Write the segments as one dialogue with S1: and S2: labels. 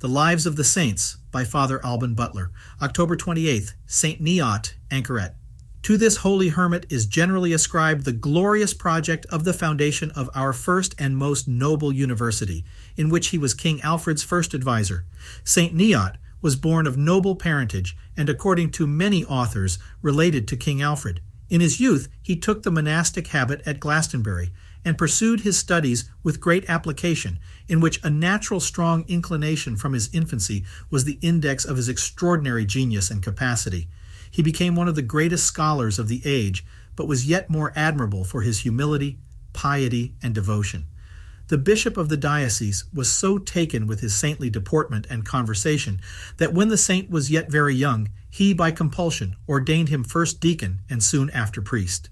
S1: The Lives of the Saints by Father Alban Butler. October 28th, St. Neot, Anchoret. To this holy hermit is generally ascribed the glorious project of the foundation of our first and most noble university, in which he was King Alfred's first advisor. St. Neot was born of noble parentage and, according to many authors, related to King Alfred. In his youth, he took the monastic habit at Glastonbury and pursued his studies with great application, in which a natural strong inclination from his infancy was the index of his extraordinary genius and capacity. He became one of the greatest scholars of the age, but was yet more admirable for his humility, piety, and devotion. The bishop of the diocese was so taken with his saintly deportment and conversation that when the saint was yet very young, he, by compulsion, ordained him first deacon and soon after priest.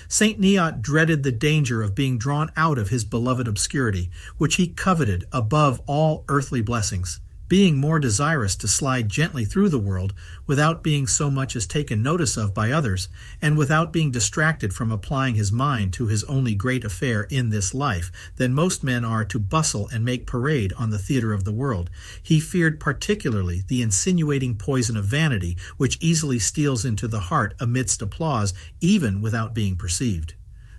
S1: St. Neot dreaded the danger of being drawn out of his beloved obscurity, which he coveted above all earthly blessings, being more desirous to slide gently through the world without being so much as taken notice of by others, and without being distracted from applying his mind to his only great affair in this life, than most men are to bustle and make parade on the theater of the world. He feared particularly the insinuating poison of vanity, which easily steals into the heart amidst applause, even without being perceived.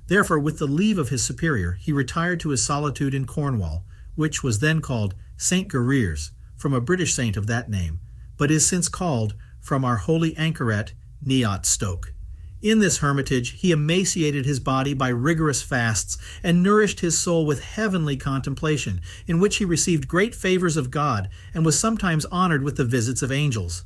S1: Therefore, with the leave of his superior, he retired to his solitude in Cornwall, which was then called St. Gereers, from a British saint of that name, but is since called, from our holy Anchoret, Neot, Stoke. In this hermitage he emaciated his body by rigorous fasts, and nourished his soul with heavenly contemplation, in which he received great favors of God, and was sometimes honored with the visits of angels.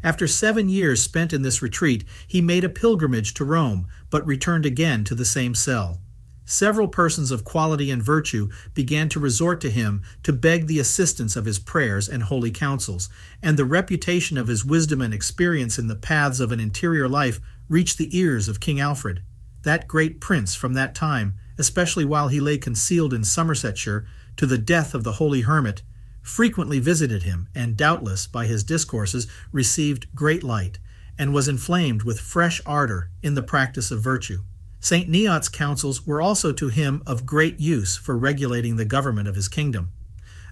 S1: After 7 years spent in this retreat, he made a pilgrimage to Rome, but returned again to the same cell. Several persons of quality and virtue began to resort to him to beg the assistance of his prayers and holy counsels, and the reputation of his wisdom and experience in the paths of an interior life reached the ears of King Alfred. That great prince from that time, especially while he lay concealed in Somersetshire, to the death of the holy hermit, frequently visited him, and doubtless, by his discourses, received great light, and was inflamed with fresh ardor in the practice of virtue. St. Neot's counsels were also to him of great use for regulating the government of his kingdom.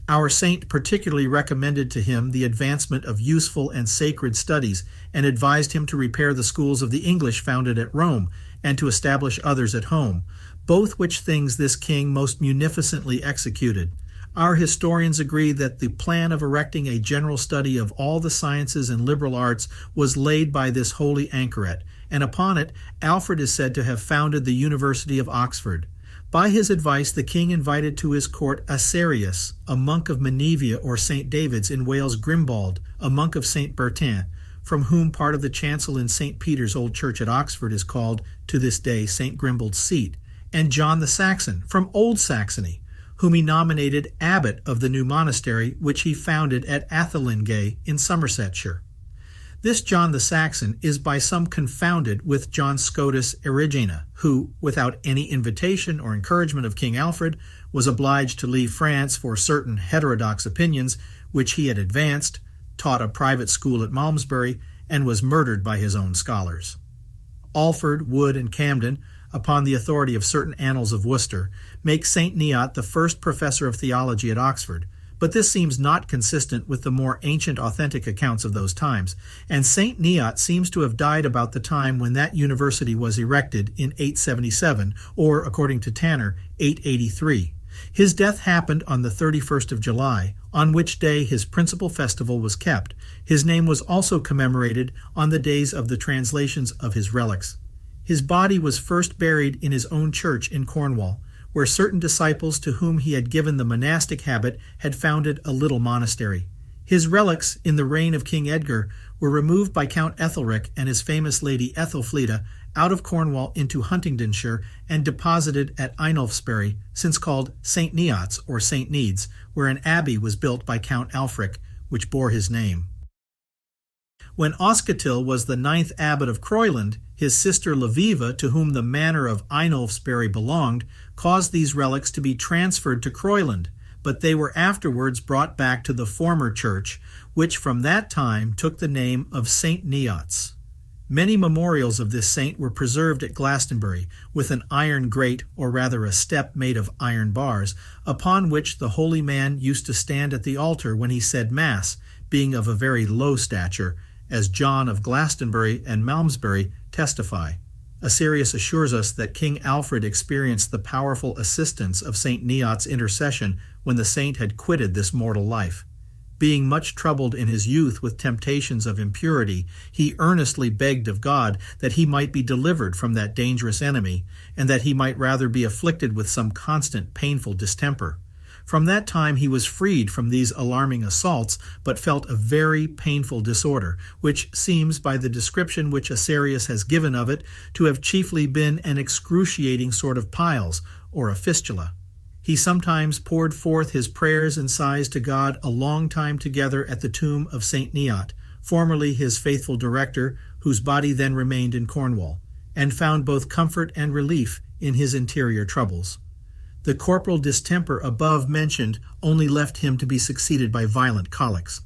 S1: Our saint particularly recommended to him the advancement of useful and sacred studies, and advised him to repair the schools of the English founded at Rome, and to establish others at home, both which things this king most munificently executed. Our historians agree that the plan of erecting a general study of all the sciences and liberal arts was laid by this holy Anchoret, and upon it Alfred is said to have founded the University of Oxford. By his advice the king invited to his court Aserius, a monk of Menevia or St. David's in Wales, Grimbald, a monk of St. Bertin, from whom part of the chancel in St. Peter's Old Church at Oxford is called, to this day, St. Grimbald's seat, and John the Saxon, from Old Saxony, whom he nominated abbot of the new monastery which he founded at Athelinge in Somersetshire. This John the Saxon is by some confounded with John Scotus Erigena, who, without any invitation or encouragement of King Alfred, was obliged to leave France for certain heterodox opinions which he had advanced, taught a private school at Malmesbury, and was murdered by his own scholars. Alford, Wood, and Camden, upon the authority of certain annals of Worcester, make St. Neot the first professor of theology at Oxford, but this seems not consistent with the more ancient authentic accounts of those times, and St. Neot seems to have died about the time when that university was erected in 877, or, according to Tanner, 883. His death happened on the 31st of July, on which day his principal festival was kept. His name was also commemorated on the days of the translations of his relics. His body was first buried in his own church in Cornwall, where certain disciples to whom he had given the monastic habit had founded a little monastery. His relics, in the reign of King Edgar, were removed by Count Ethelric and his famous lady Ethelfleda out of Cornwall into Huntingdonshire and deposited at Ainulfsbury, since called St. Neot's or St. Need's, where an abbey was built by Count Alfric, which bore his name. When Oscatil was the 9th abbot of Crowland, his sister Leviva, to whom the manor of Ainulfsbury belonged, caused these relics to be transferred to Crowland, but they were afterwards brought back to the former church, which from that time took the name of St. Neot's. Many memorials of this saint were preserved at Glastonbury, with an iron grate, or rather a step made of iron bars, upon which the holy man used to stand at the altar when he said Mass, being of a very low stature, as John of Glastonbury and Malmesbury testify. Aserius assures us that King Alfred experienced the powerful assistance of St. Neot's intercession when the saint had quitted this mortal life. Being much troubled in his youth with temptations of impurity, he earnestly begged of God that he might be delivered from that dangerous enemy, and that he might rather be afflicted with some constant painful distemper. From that time he was freed from these alarming assaults, but felt a very painful disorder, which seems, by the description which Aserius has given of it, to have chiefly been an excruciating sort of piles, or a fistula. He sometimes poured forth his prayers and sighs to God a long time together at the tomb of St. Neot, formerly his faithful director, whose body then remained in Cornwall, and found both comfort and relief in his interior troubles. The corporal distemper above mentioned only left him to be succeeded by violent colics.